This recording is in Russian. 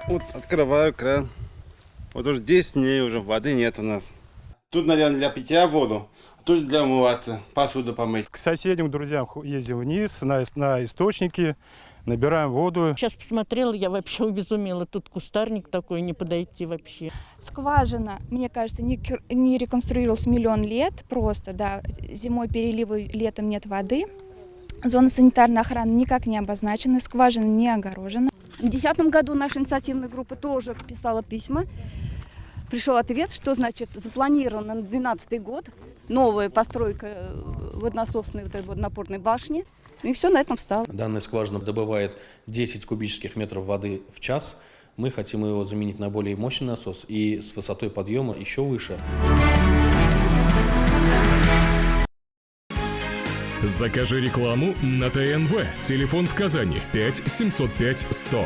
Вот открываю кран. Вот уже 10 дней уже воды нет у нас. Тут, наверное, для питья воду, а тут для умываться, посуду помыть. К соседям, к друзьям ездим вниз на источники, набираем воду. Сейчас посмотрела, я вообще обезумела. Тут кустарник такой, не подойти вообще. Скважина, мне кажется, не реконструировалась миллион лет просто, да. Зимой переливы, летом нет воды. Зона санитарной охраны никак не обозначена, скважина не огорожена. В 2010 году наша инициативная группа тоже писала письма. Пришел ответ, что значит запланировано на 2012 год новая постройка водонасосной вот этой водонапорной башни. И все на этом встало. Данная скважина добывает 10 кубических метров воды в час. Мы хотим его заменить на более мощный насос и с высотой подъема еще выше. Закажи рекламу на ТНВ. Телефон в Казани 5 705 100.